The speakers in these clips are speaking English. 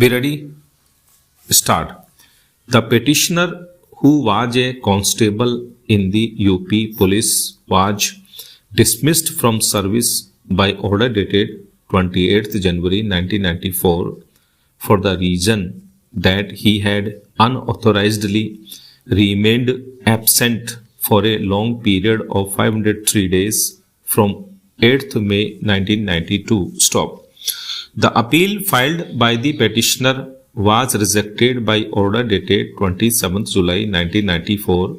Be ready? Start. The petitioner, who was a constable in the UP police, was dismissed from service by order dated 28th January 1994 for the reason that he had unauthorizedly remained absent for a long period of 503 days from 8th May 1992. Stop. The appeal filed by the petitioner was rejected by order dated 27th July 1994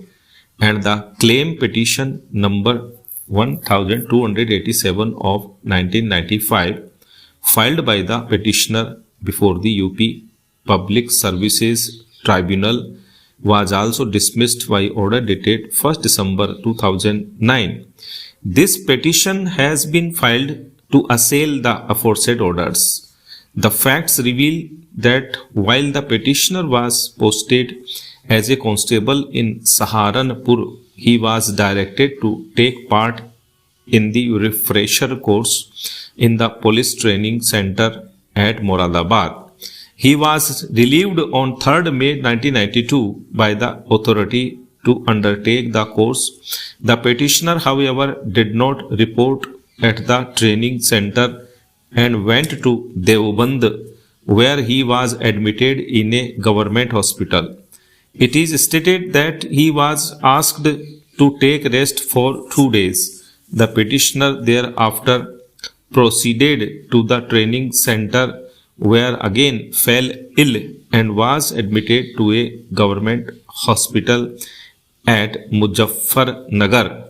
and the claim petition number 1287 of 1995 filed by the petitioner before the UP Public Services Tribunal was also dismissed by order dated 1st December 2009. This petition has been filed to assail the aforesaid orders. The facts reveal that while the petitioner was posted as a constable in Saharanpur, he was directed to take part in the refresher course in the police training center at Moradabad. He was relieved on 3rd May 1992 by the authority to undertake the course. The petitioner, however, did not report at the training center and went to Deoband, where he was admitted in a government hospital. It is stated that he was asked to take rest for 2 days. The petitioner thereafter proceeded to the training center, where again fell ill and was admitted to a government hospital at Muzaffarnagar,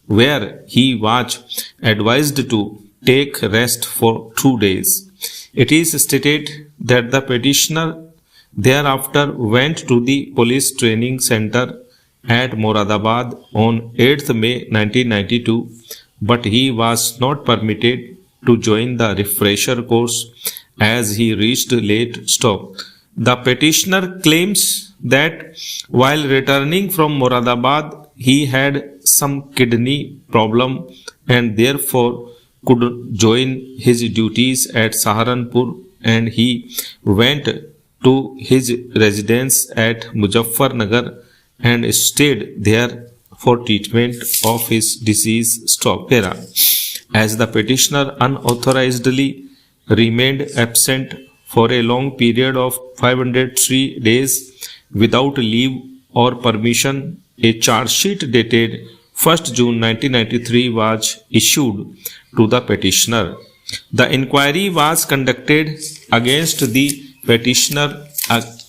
where he was advised to take rest for 2 days. It is stated that the petitioner thereafter went to the police training center at Moradabad on 8th May 1992, but he was not permitted to join the refresher course as he reached late. Stop. The petitioner claims that while returning from Moradabad, he had some kidney problem and therefore could join his duties at Saharanpur, and he went to his residence at Muzaffarnagar and stayed there for treatment of his disease. Stop. Para. As the petitioner unauthorizedly remained absent for a long period of 503 days without leave or permission, a charge sheet dated 1st June 1993 was issued to the petitioner. The inquiry was conducted against the petitioner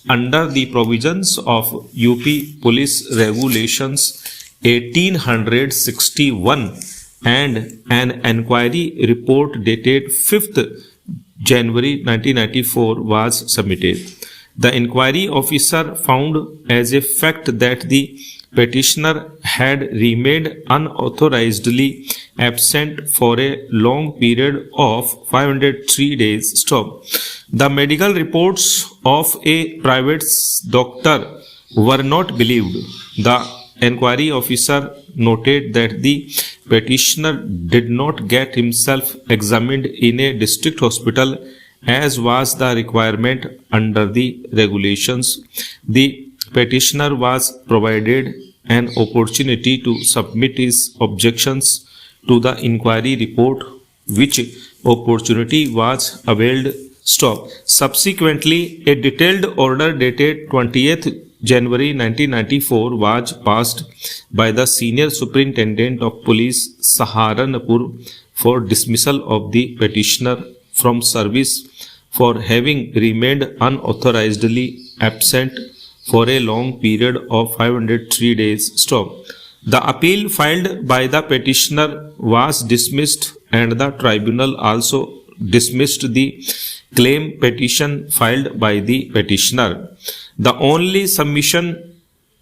under the provisions of UP Police Regulations 1861 and an inquiry report dated 5th January 1994 was submitted. The inquiry officer found as a fact that the petitioner had remained unauthorizedly absent for a long period of 503 days. Stop. The medical reports of a private doctor were not believed. The inquiry officer noted that the petitioner did not get himself examined in a district hospital as was the requirement under the regulations. The petitioner was provided an opportunity to submit his objections to the inquiry report, which opportunity was availed. Stop. Subsequently, a detailed order dated 20th January 1994 was passed by the Senior Superintendent of Police Saharanpur for dismissal of the petitioner from service for having remained unauthorizedly absent for a long period of 503 days. Stop. The appeal filed by the petitioner was dismissed, and the tribunal also dismissed the claim petition filed by the petitioner. The only submission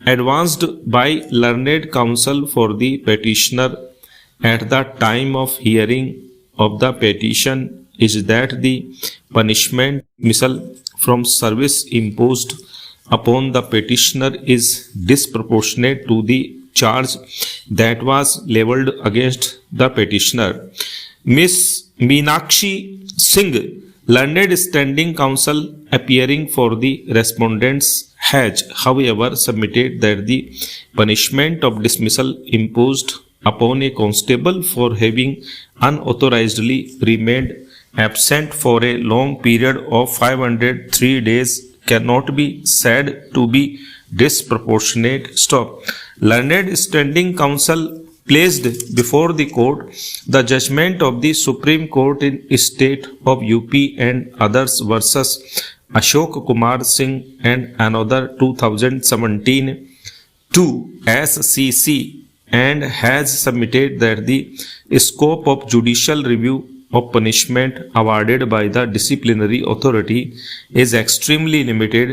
advanced by learned counsel for the petitioner at the time of hearing of the petition is that the punishment dismissal from service imposed upon the petitioner is disproportionate to the charge that was leveled against the petitioner. Miss Meenakshi Singh Learned Standing Counsel appearing for the respondents has, however, submitted that the punishment of dismissal imposed upon a constable for having unauthorizedly remained absent for a long period of 503 days cannot be said to be disproportionate. Stop. Learned Standing Counsel placed before the court the judgment of the Supreme Court in State of UP and others versus Ashok Kumar Singh and another 2017 to SCC and has submitted that the scope of judicial review of punishment awarded by the disciplinary authority is extremely limited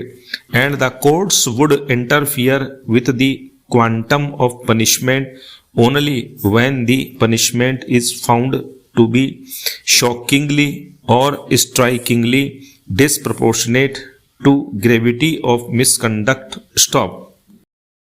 and the courts would interfere with the quantum of punishment only when the punishment is found to be shockingly or strikingly disproportionate to gravity of misconduct. Stop.